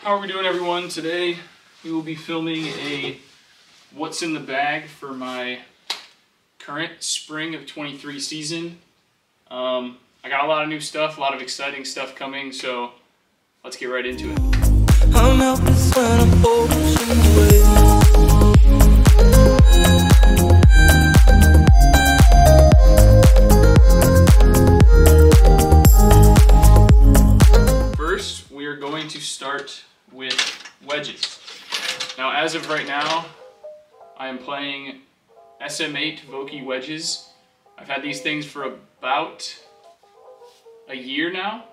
How are we doing, everyone? Today we will be filming a what's in the bag for my current spring of 23 season. I got a lot of new stuff, a lot of exciting stuff coming, so let's get right into it. I'm helpless when I'm ocean away. First, we are going to start with wedges. Now, as of right now, I am playing SM8 Vokey wedges. I've had these things for about a year now.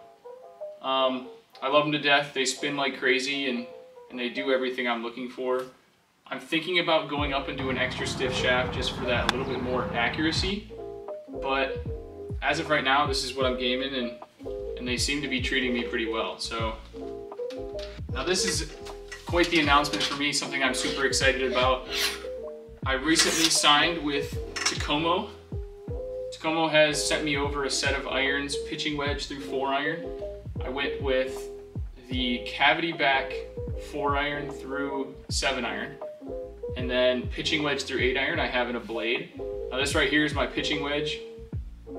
I love them to death. They spin like crazy and they do everything I'm looking for. I'm thinking about going up into an extra stiff shaft just for that little bit more accuracy. But as of right now, this is what I'm gaming and they seem to be treating me pretty well. So now this is quite the announcement for me, something I'm super excited about. I recently signed with Takomo. Takomo has sent me over a set of irons, pitching wedge through 4-iron. I went with the cavity back 4-iron through 7-iron. And then pitching wedge through 8-iron I have in a blade. Now this right here is my pitching wedge.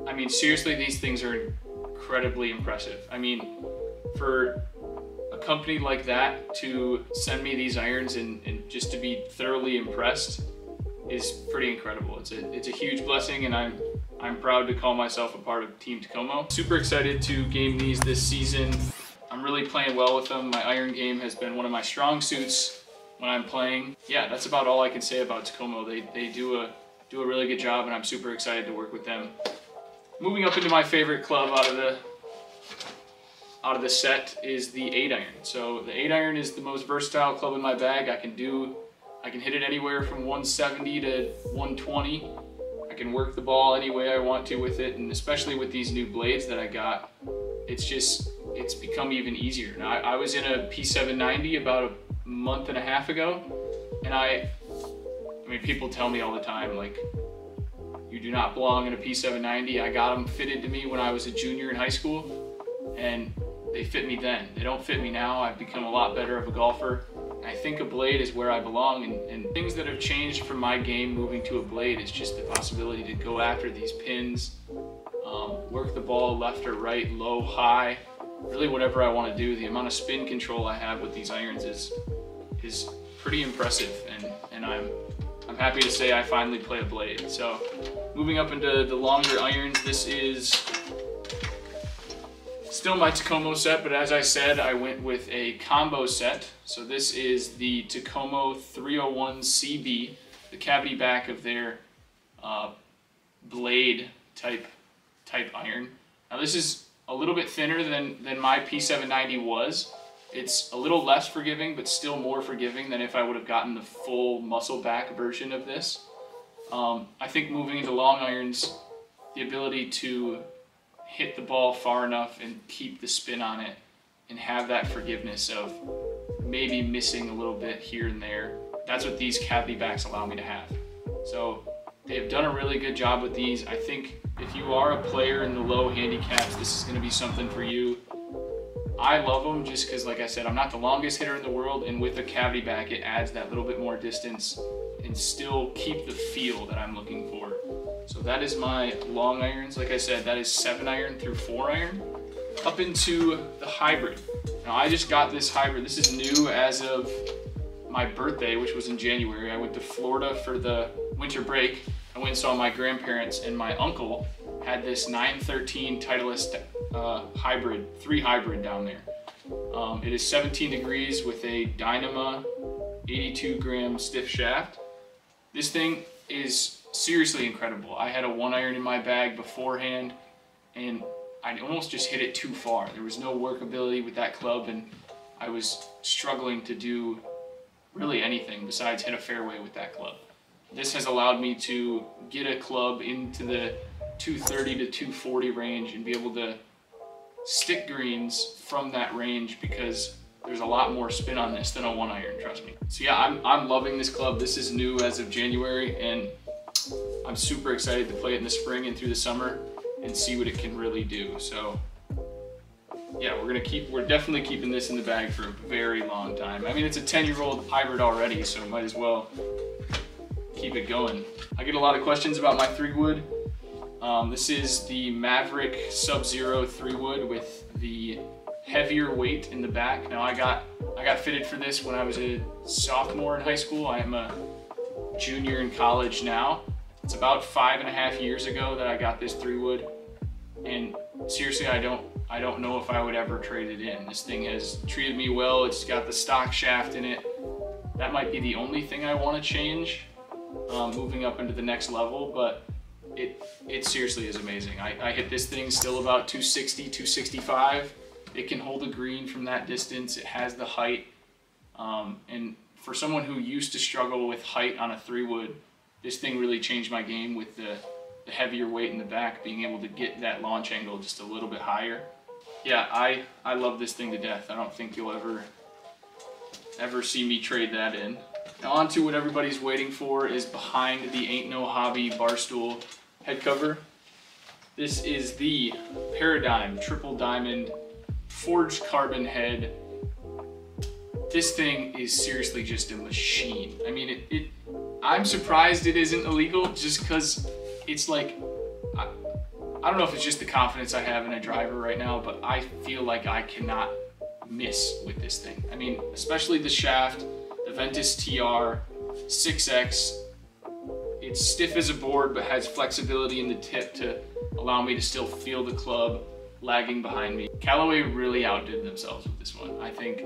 I mean, seriously, these things are incredibly impressive. I mean, for a company like that to send me these irons and just to be thoroughly impressed is pretty incredible. It's a huge blessing, and I'm proud to call myself a part of Team Takomo. Super excited to game these this season. I'm really playing well with them. My iron game has been one of my strong suits when I'm playing. Yeah, that's about all I can say about Takomo. They do a really good job, and I'm super excited to work with them. Moving up into my favorite club out of the set is the 8-iron. So the 8-iron is the most versatile club in my bag. I can hit it anywhere from 170 to 120. I can work the ball any way I want to with it, and especially with these new blades that I got, it's become even easier. Now, I was in a P790 about a month and a half ago, and I mean, people tell me all the time, like, you do not belong in a P790. I got them fitted to me when I was a junior in high school, and they fit me then. They don't fit me now. I've become a lot better of a golfer. I think a blade is where I belong, and things that have changed from my game moving to a blade is just the possibility to go after these pins, work the ball left or right, low, high, really whatever I want to do. The amount of spin control I have with these irons is pretty impressive, and I'm happy to say I finally play a blade. So moving up into the longer irons, this is still my Takomo set, but as I said, I went with a combo set. So this is the Takomo 301 CB, the cavity back of their blade type iron. Now this is a little bit thinner than my P790 was. It's a little less forgiving, but still more forgiving than if I would have gotten the full muscle back version of this. I think moving into long irons, the ability to hit the ball far enough and keep the spin on it and have that forgiveness of maybe missing a little bit here and there, that's what these cavity backs allow me to have. So they've done a really good job with these. I think if you are a player in the low handicaps, this is going to be something for you. I love them just because, like I said, I'm not the longest hitter in the world, and with the cavity back, it adds that little bit more distance and still keep the feel that I'm looking for. So that is my long irons. Like I said, that is 7-iron through 4-iron. Up into the hybrid. Now I just got this hybrid. This is new as of my birthday, which was in January. I went to Florida for the winter break. I went and saw my grandparents, and my uncle had this 913 Titleist hybrid, 3 hybrid down there. It is 17 degrees with a Dynama 82-gram stiff shaft. This thing is seriously incredible. I had a 1-iron in my bag beforehand, and I almost just hit it too far. There was no workability with that club, and I was struggling to do really anything besides hit a fairway with that club. This has allowed me to get a club into the 230 to 240 range and be able to stick greens from that range, because there's a lot more spin on this than a 1-iron, trust me. So yeah, I'm loving this club. This is new as of January, and I'm super excited to play it in the spring and through the summer and see what it can really do. So yeah, we're definitely keeping this in the bag for a very long time. I mean, it's a 10-year-old hybrid already, so might as well keep it going. I get a lot of questions about my 3-wood. This is the Maverick Sub-Zero 3-wood with the heavier weight in the back. Now I got fitted for this when I was a sophomore in high school. I am a junior in college now. It's about 5.5 years ago that I got this 3-wood, and seriously, I don't know if I would ever trade it in. This thing has treated me well. It's got the stock shaft in it. That might be the only thing I want to change moving up into the next level, but it seriously is amazing. I hit this thing still about 260, 265. It can hold a green from that distance. It has the height. And for someone who used to struggle with height on a 3-wood, this thing really changed my game with the heavier weight in the back, being able to get that launch angle just a little bit higher. Yeah, I love this thing to death. I don't think you'll ever see me trade that in. Now on to what everybody's waiting for is behind the Ain't No Hobby Barstool head cover. This is the Paradigm Triple Diamond Forged Carbon head. This thing is seriously just a machine. I mean, I'm surprised it isn't illegal, just because it's like, I don't know if it's just the confidence I have in a driver right now, but I feel like I cannot miss with this thing. I mean, especially the shaft, the Ventus TR 6X. It's stiff as a board, but has flexibility in the tip to allow me to still feel the club lagging behind me. Callaway really outdid themselves with this one. I think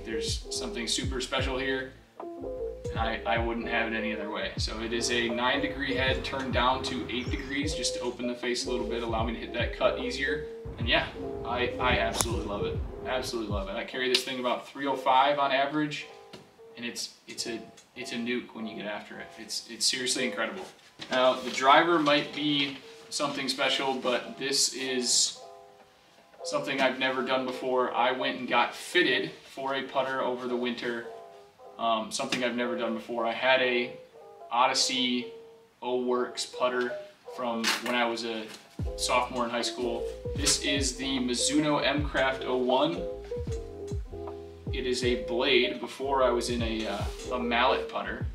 there's something super special here, and I wouldn't have it any other way. So it is a 9-degree head turned down to 8 degrees just to open the face a little bit, allow me to hit that cut easier. And yeah, I absolutely love it. Absolutely love it. I carry this thing about 305 on average, and it's a nuke when you get after it. It's seriously incredible. Now the driver might be something special, but this is something I've never done before. I went and got fitted for a putter over the winter. Something I've never done before. I had a Odyssey O-Works putter from when I was a sophomore in high school. This is the Mizuno M-Craft 01. It is a blade. Before I was in a mallet putter.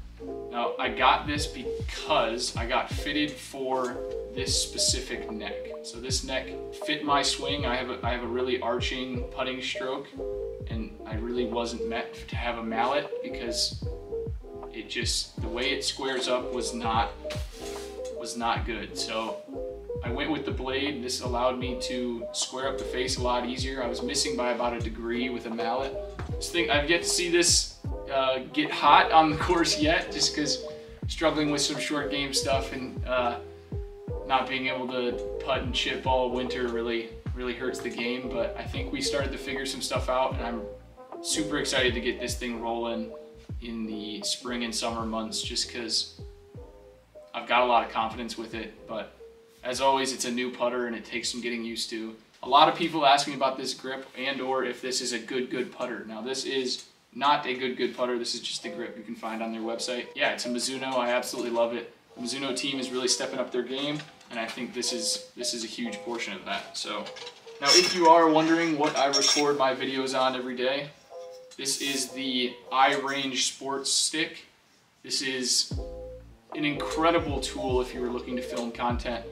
Now I got this because I got fitted for this specific neck. So this neck fit my swing. I have a really arching putting stroke, and I really wasn't meant to have a mallet because it just, the way it squares up was not good. So I went with the blade. This allowed me to square up the face a lot easier. I was missing by about 1 degree with a mallet. This thing, I've yet to see this get hot on the course yet, just because struggling with some short game stuff and not being able to putt and chip all winter really hurts the game. But I think we started to figure some stuff out, and I'm super excited to get this thing rolling in the spring and summer months, just because I've got a lot of confidence with it. But as always, it's a new putter and it takes some getting used to. A lot of people ask me about this grip and or if this is a good putter. Now this is not a good putter. This is just a grip you can find on their website. Yeah, it's a Mizuno. I absolutely love it. The Mizuno team is really stepping up their game, and I think this is a huge portion of that. So now, if you are wondering what I record my videos on every day, this is the iRange Sports Stick. This is an incredible tool if you were looking to film content.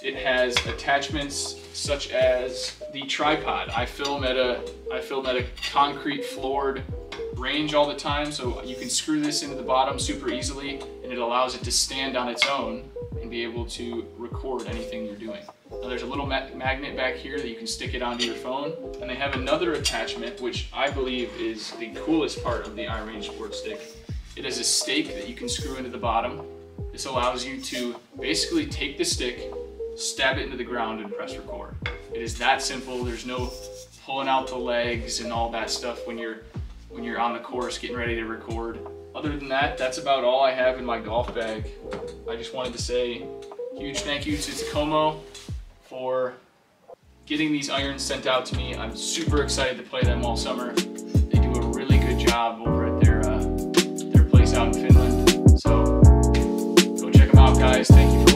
It has attachments such as the tripod. I film at a concrete floored range all the time, so you can screw this into the bottom super easily, and it allows it to stand on its own and be able to record anything you're doing. Now there's a little magnet back here that you can stick it onto your phone, and they have another attachment which I believe is the coolest part of the iRange Sports Stick. It has a stake that you can screw into the bottom. This allows you to basically take the stick, stab it into the ground, and press record. It is that simple. There's no pulling out the legs and all that stuff when you're on the course getting ready to record. Other than that, that's about all I have in my golf bag. I just wanted to say huge thank you to Takomo for getting these irons sent out to me. I'm super excited to play them all summer. They do a really good job over at their place out in Finland. So go check them out, guys. Thank you for